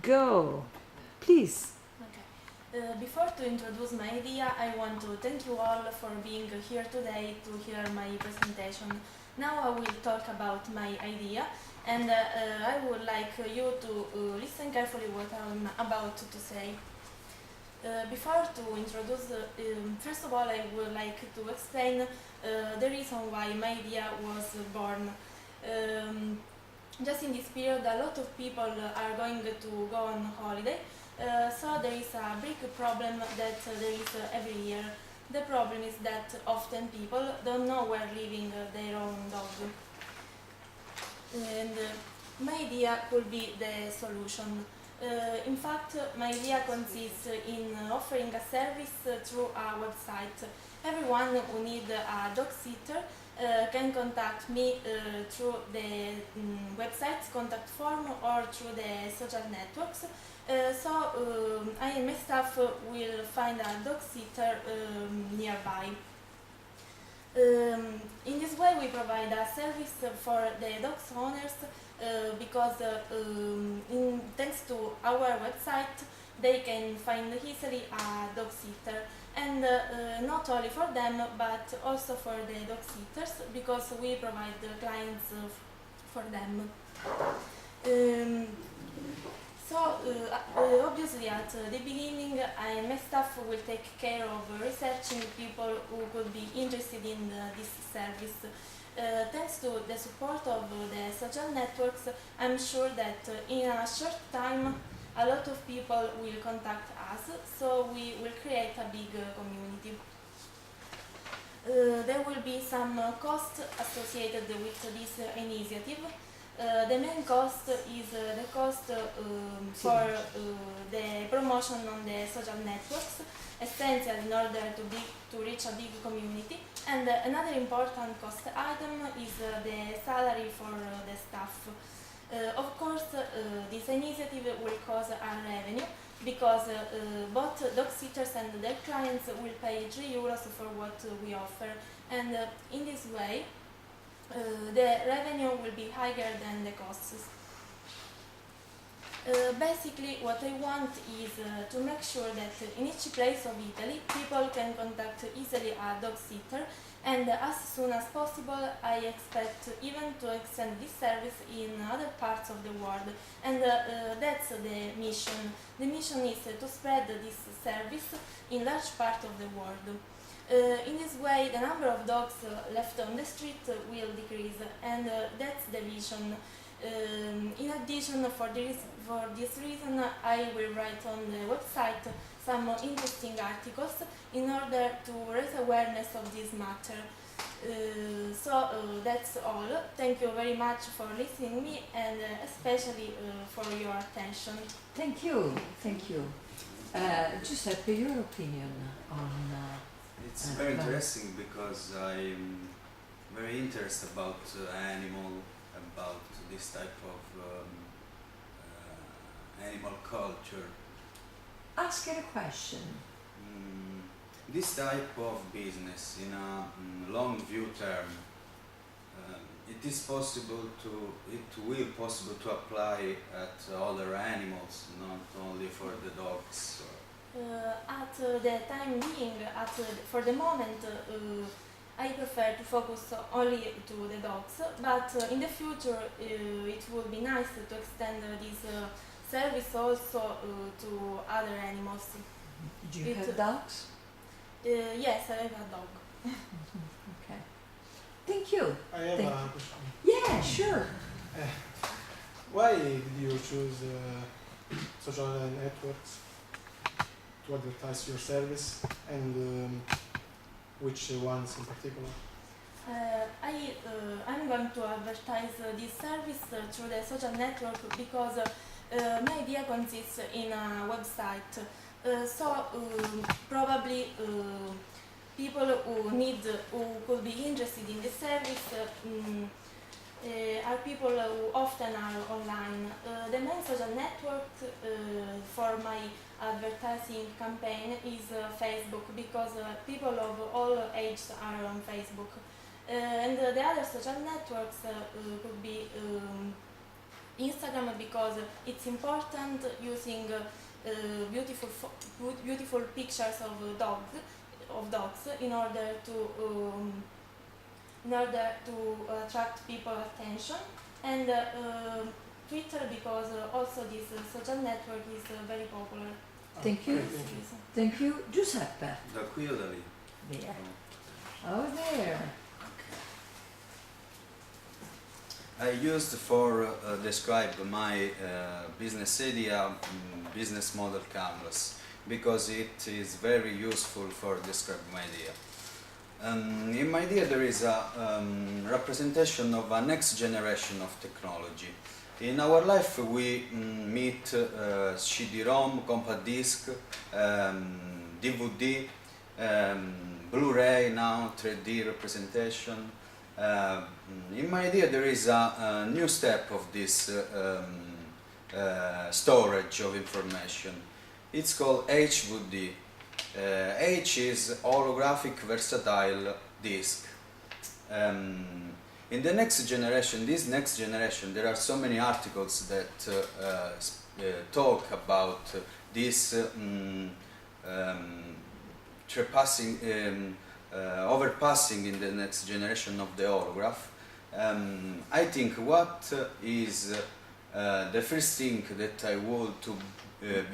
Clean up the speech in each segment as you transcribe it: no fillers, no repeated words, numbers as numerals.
Go. Please. Okay. Before to introduce my idea, I want to thank you all for being here today to hear my presentation. Now I will talk about my idea, and I would like you to listen carefully what I'm about to say. Before to introduce, first of all, I would like to explain the reason why my idea was born. Just in this period, a lot of people are going to go on holiday, so there is a big problem that there is every year. The problem is that often people don't know where leaving their own dog. And my idea could be the solution. In fact, my idea consists in offering a service through a website. Everyone who needs a dog sitter can contact me through the website's contact form or through the social networks. I and my staff will find a dog sitter nearby. In this way, we provide a service for the dog's owners because thanks to our website, they can find easily a dog sitter, and not only for them but also for the dog sitters, because we provide the clients for them. Obviously at the beginning, I and my staff will take care of researching people who could be interested in this service. Thanks to the support of the social networks, I'm sure that in a short time a lot of people will contact us, so we will create a big community. There will be some cost associated with this initiative. The main cost is the cost for the promotion on the social networks, essential in order to reach a big community. And another important cost item is the salary for the staff. Of course, this initiative will cause a revenue, because both dog sitters and their clients will pay €3 for what we offer, and in this way the revenue will be higher than the costs. Basically, what I want is to make sure that in each place of Italy people can contact easily a dog sitter, and as soon as possible I expect even to extend this service in other parts of the world, and that's the mission. The mission is to spread this service in large part of the world. In this way, the number of dogs left on the street will decrease, and that's the vision. In addition, for this reason, I will write on the website some interesting articles in order to raise awareness of this matter. That's all. Thank you very much for listening to me, and especially for your attention. Thank you. Thank you. Giuseppe, your opinion on... It's very interesting, because I'm very interested about animal, about this type of animal culture. Ask her a question. This type of business in a long view term, it will possible to apply at other animals, not only for the dogs. At the time being, for the moment, I prefer to focus only to the dogs, but in the future it would be nice to extend this service also to other animals. Do you have dogs? Yes, I have a dog. Okay. Thank you. I have a question. Yeah, sure. Why did you choose social networks to advertise your service, and which ones in particular? I'm going to advertise this service through the social network because my idea consists in a website. Probably people who could be interested in the service are people who often are online. The main social network for my advertising campaign is Facebook, because people of all ages are on Facebook. And the other social networks could be Instagram because it's important using beautiful pictures of dogs in order to attract people attention, and Twitter because also this social network is very popular. Thank you. Okay, thank you. Thank you, Giuseppe. Da qui o da lì? There. Oh, there. I used for describe my business idea, business model canvas, because it is very useful for describe my idea. In my idea there is a representation of a next generation of technology. In our life we meet CD-ROM, compact disc, DVD, Blu-ray now, 3D representation. In my idea there is a new step of this storage of information. It's called HVD. H is holographic versatile disk. In the next generation, there are so many articles that talk about this overpassing in the next generation of the holograph. I think what is the first thing that I want to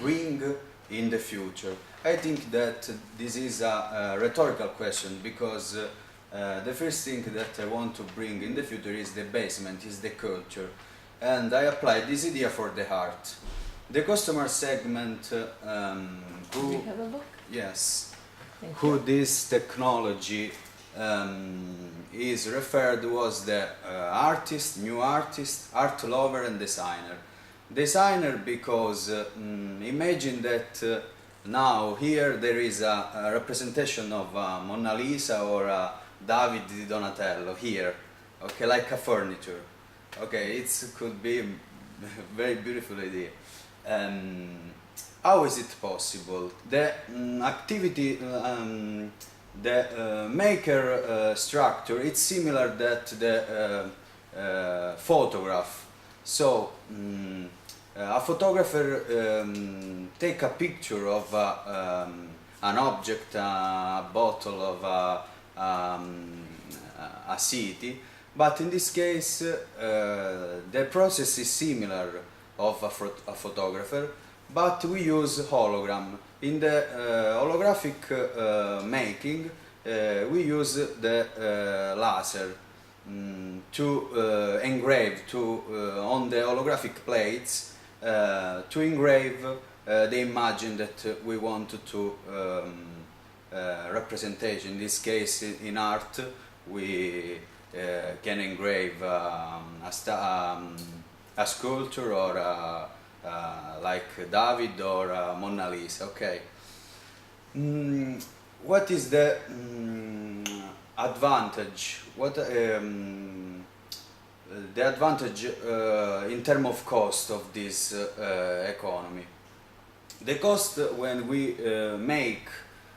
bring in the future. I think that this is a rhetorical question because the first thing that I want to bring in the future is the basement, is the culture, and I apply this idea for the art. The customer segment Can who, we have a look? yes, Thank who you. this technology is referred was the artist, new artist, art lover and designer. Designer because imagine that now here there is a representation of Mona Lisa or David di Donatello here, okay, like a furniture. Okay, it could be a very beautiful idea. How is it possible? The activity, the maker structure, it's similar that the photograph. So a photographer take a picture of an object, a bottle of a city, but in this case the process is similar of a photographer, but we use hologram. In the holographic making we use the laser to engrave on the holographic plates to engrave the image that we want to represent. In this case, in art, we can engrave a sculpture or like David or Mona Lisa. Okay. What is the advantage? What the advantage in terms of cost of this economy? The cost when we make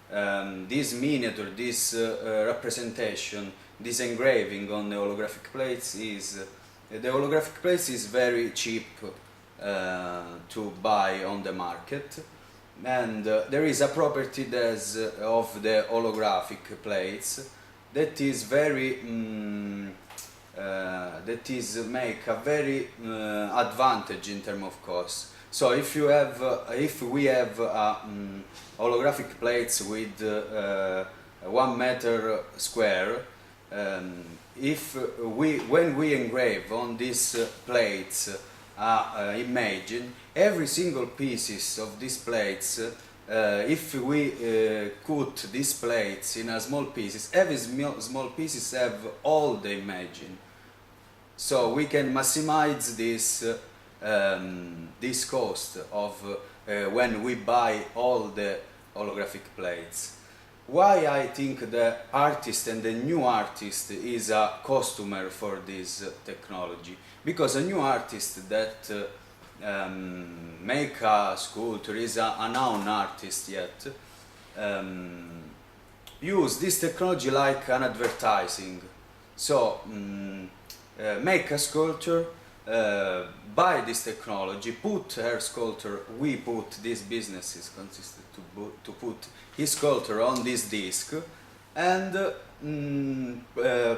this miniature, this representation, this engraving on the holographic plates is the holographic plates is very cheap to buy on the market, and there is a property of the holographic plates that is very that is make a very advantage in terms of cost. So if you have if we have holographic plates with 1 meter square, if when we engrave on these plates imagine every single pieces of these plates, if we cut these plates in a small pieces, every small pieces have all the imagine, so we can maximize this cost of when we buy all the holographic plates. Why I think the artist and the new artist is a customer for this technology? Because a new artist that make a sculpture is a unknown artist yet, use this technology like an advertising. So make a sculpture, buy this technology, put her sculpture, we put, this business is consisted to put his sculpture on this disc, and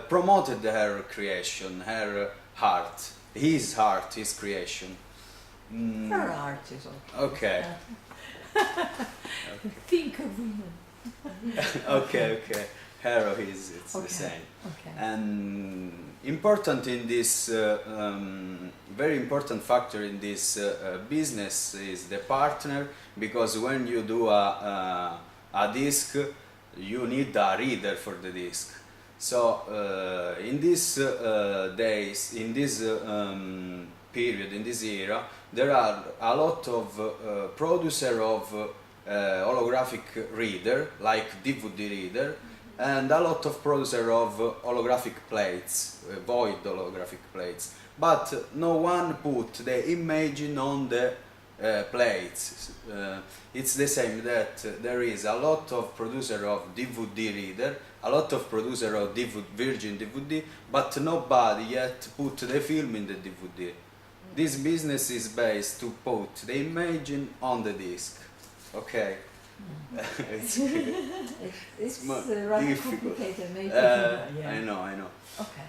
promoted her creation, her art, his art, his creation. Her art is okay. Okay. Think of women. Okay, okay. Hero is, it's Okay. the same. Okay. And important in this, very important factor in this business is the partner, because when you do a disc, you need a reader for the disc. So in these days, in this period, in this era, there are a lot of producer of holographic reader, like DVD reader, and a lot of producer of holographic plates, void holographic plates. But no one put the imaging on the plates. It's the same that there is a lot of producer of DVD reader, a lot of producer of virgin DVD, but nobody yet put the film in the DVD. This business is based to put the imaging on the disc. Okay. It's It's more rather difficult. complicated, maybe. I know, I know. Okay.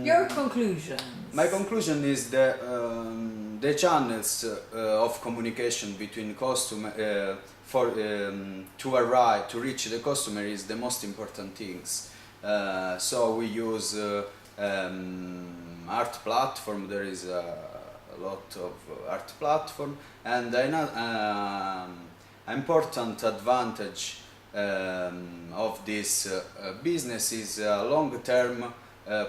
Your conclusions. My conclusion is that the channels of communication between customer to arrive to reach the customer is the most important things. So we use art platform. There is a lot of art platform, and important advantage of this business is long-term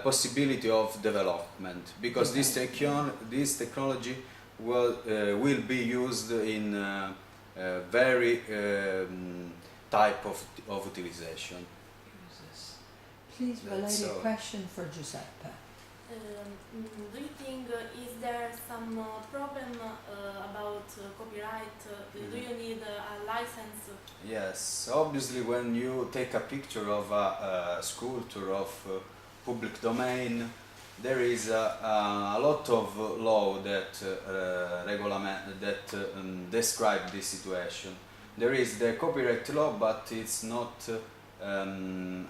possibility of development, because this technology will be used in very type of utilization. Jesus. Please, That's Valeria, all. question for Giuseppe. Do you think is there some problem about copyright? Do you need a license? Yes, obviously when you take a picture of a sculpture of public domain, there is a lot of law that describe this situation. There is the copyright law, but it's not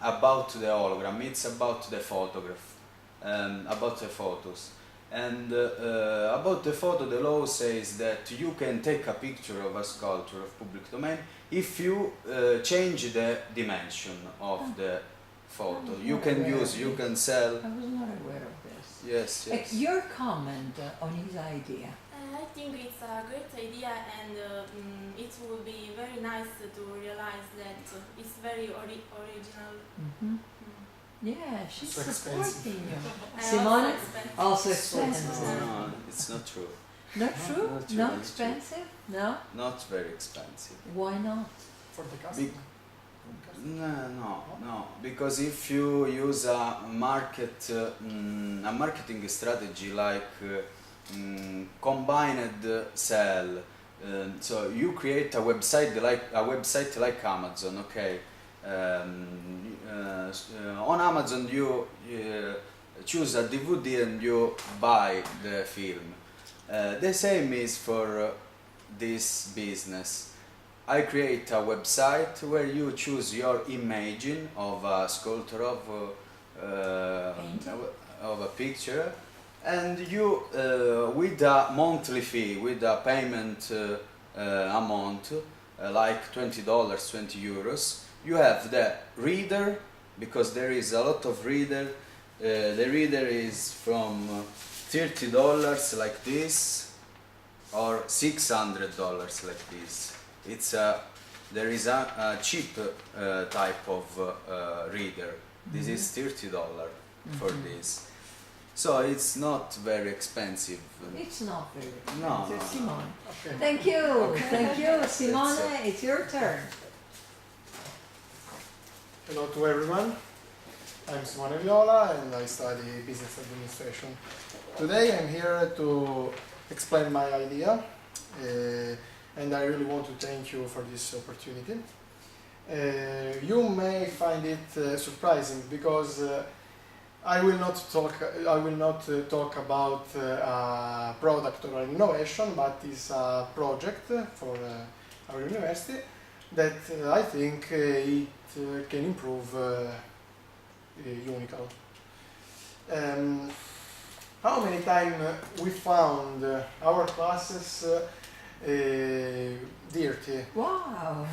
about the hologram, it's about the photograph, about the photos. And about the photo, the law says that you can take a picture of a sculpture of public domain if you change the dimension of the photo. You can use, you can sell. I was not aware of this. Yes, yes. Your comment on his idea. I think it's a great idea, and it will be very nice to realize that it's very original. Mm-hmm. Yeah, she's So expensive. supporting you. And Simone? also expensive. Also expensive. No, it's not true. Not true? Not true, Not not expensive? No? Not very expensive. Why not? For the customer. No, because if you use a marketing strategy like combined sell, so you create a website like Amazon, okay? On Amazon you choose a DVD and you buy the film. The same is for this business. I create a website where you choose your imaging of a sculpture of a picture, and you with a monthly fee, with a payment amount like $20, €20, you have the reader, because there is a lot of reader. The reader is from $30 like this, or $600 like this. It's there is a cheap type of reader. This is $30 for this. So it's not very expensive. It's not very No, expensive. no, no. Simone. Okay. Thank you. Thank you, Simone. That's It's your turn. Hello to everyone. I'm Simone Viola and I study business administration. Today I'm here to explain my idea and I really want to thank you for this opportunity. You may find it surprising because I will not talk about a product or an innovation, but it's a project for our university that I think it can improve Unical. How many times we found our classes dirty? Wow.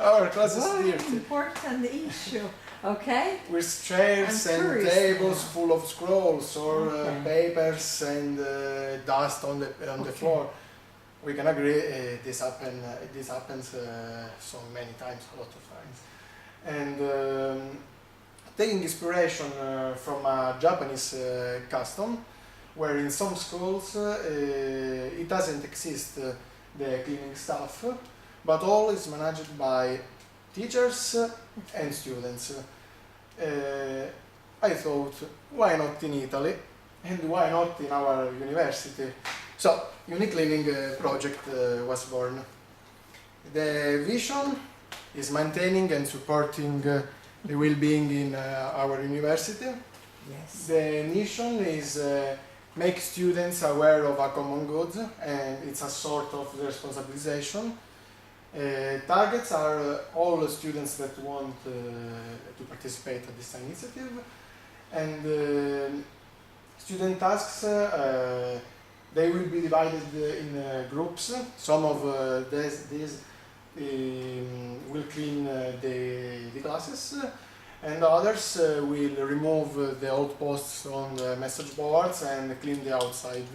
Our classes What dirty. important issue. Okay. With chairs I'm and curious tables now. full of scrolls or Okay. papers and dust on the Okay. floor. We can agree this happens so many times, a lot of times. And taking inspiration from a Japanese custom, where in some schools it doesn't exist the cleaning staff, but all is managed by teachers and students. I thought, why not in Italy, and why not in our university? So, UniCleaning project was born. The vision is maintaining and supporting the well-being in our university. Yes. The mission is make students aware of a common good, and it's a sort of responsabilization. Targets are all the students that want to participate at this initiative, and student tasks they will be divided in groups. Some of these will clean the classes, and others will remove the old posts on the message boards and clean the outside.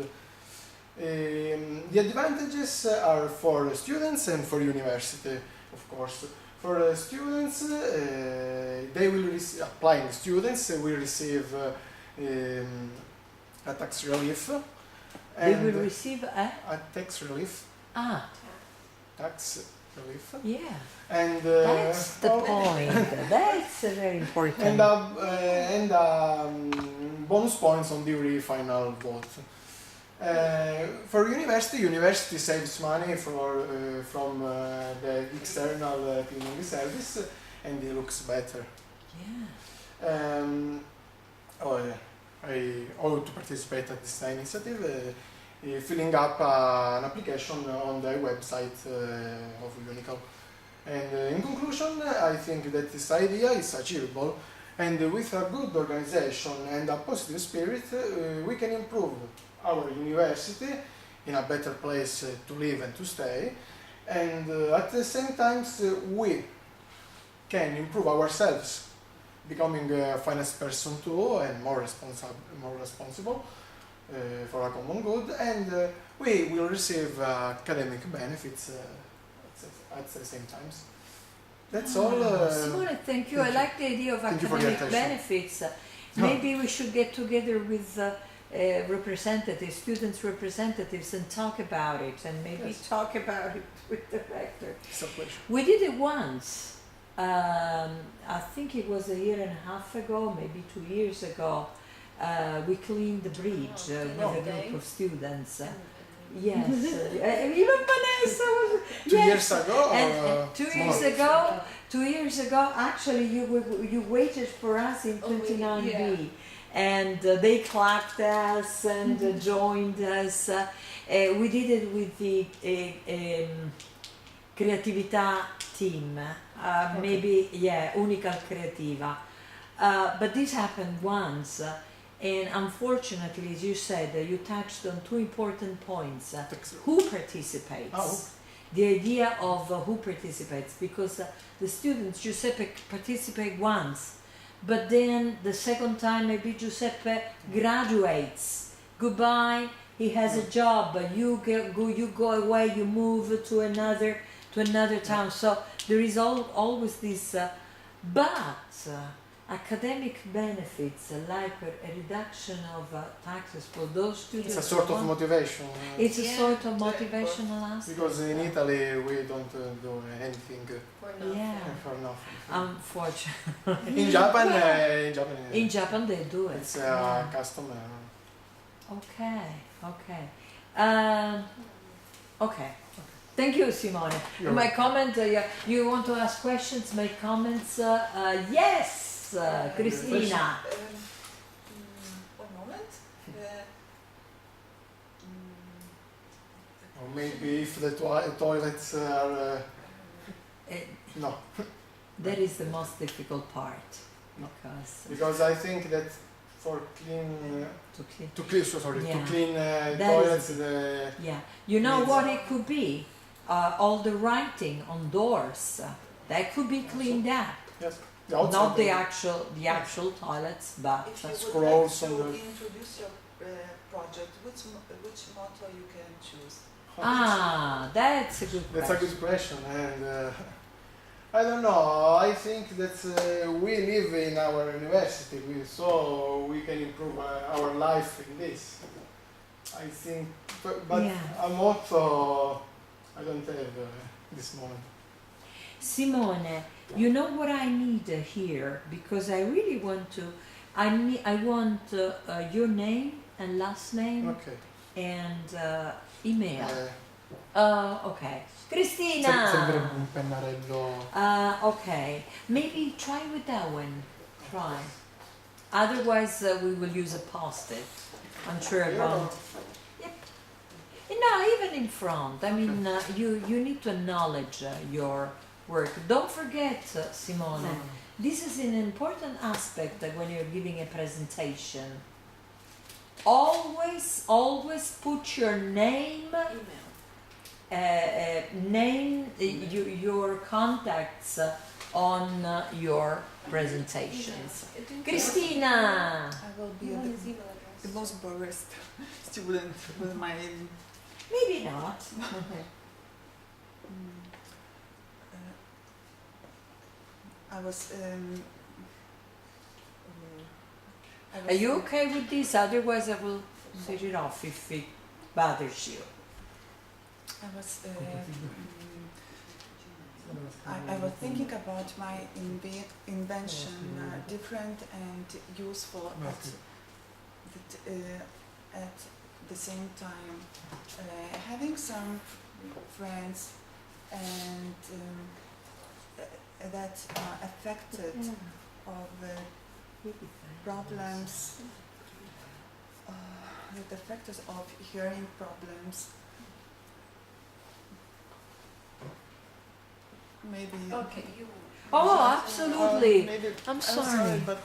The advantages are for the students and for university, of course. For the students, they will applying students will receive a tax relief. They And will receive a tax relief. Tax relief. yeah. And That's the point. That's very important. and bonus points on the final vote. For university saves money from the external cleaning service, and it looks better. Yeah. I ought to participate at this initiative, filling up an application on the website of Unical. And in conclusion, I think that this idea is achievable, and with a good organization and a positive spirit, we can improve our university in a better place to live and to stay, and at the same time we can improve ourselves, becoming a finance person too and more responsible for a common good, and we will receive academic benefits at the same time. That's all. Simone, thank you. I like the idea of Thank you for your academic attention. benefits. Maybe we should get together with representatives, students' representatives, and talk about it, and maybe Yes. talk about it with the rector. It's a pleasure. We did it once. I think it was a year and a half ago, maybe 2 years ago. We cleaned the bridge with a group of students. Yes, even Vanessa was. 2 yes. years ago. And 2 years more. ago, 2 years ago, actually, you waited for us in 29B, and they clapped us and joined us. We did it with the Creatività team, maybe Unical Creativa. But this happened once. And unfortunately, as you said, you touched on two important points. Who participates? Oh. The idea of who participates, because the students, Giuseppe, participate once, but then the second time maybe Giuseppe graduates. Goodbye, he has a job, you go away, you move to another town. So there is always this, but academic benefits like a reduction of taxes for those students. It's a sort who of want- motivation. It's a sort of motivational aspect. Because in Italy we don't do anything Yeah, for nothing. unfortunately. In Japan, In Japan they do it. it's a Yeah. custom. Okay. Okay. Thank you, Simone. You're My comment, you want to ask questions, make comments? Yes, Cristina. maybe if the toilets are Uh, no, that is the most difficult part No. because I think that for clean to clean. to clean so sorry to Yeah. clean That toilets is- the Yeah, you know Needs- what it could be? All the writing on doors that could be cleaned up. the outside Not the the- actual toilets, but If you would Scrolls like to on the- introduce your project, which motto you can choose? that's a good That's a question. good question, and I don't know. I think that we live in our university, so we can improve our life in this. I think, but Yeah. a motto I don't have this moment. Simone, you know what I need here because I really want to. I want your name and last name Okay. and email. Okay, Servirebbe Cristina. un pennarello. Okay, maybe try with that one. Try. Otherwise, we will use a post-it. I'm sure it won't. Yep. No, even in front. I mean, you need to acknowledge your work. Don't forget, Simone. This is an important aspect when you're giving a presentation. Always put your name, your contacts on your presentations. Cristina. I will be the most boring student with my. Maybe not. I was. Are you okay with this? Otherwise, I will switch it off if it bothers you. I was. I was thinking about my invention, different and useful at the same time. Having some friends and that are affected of problems, the factors of hearing problems. Maybe. Okay, you. Oh, absolutely. Maybe, I'm sorry. but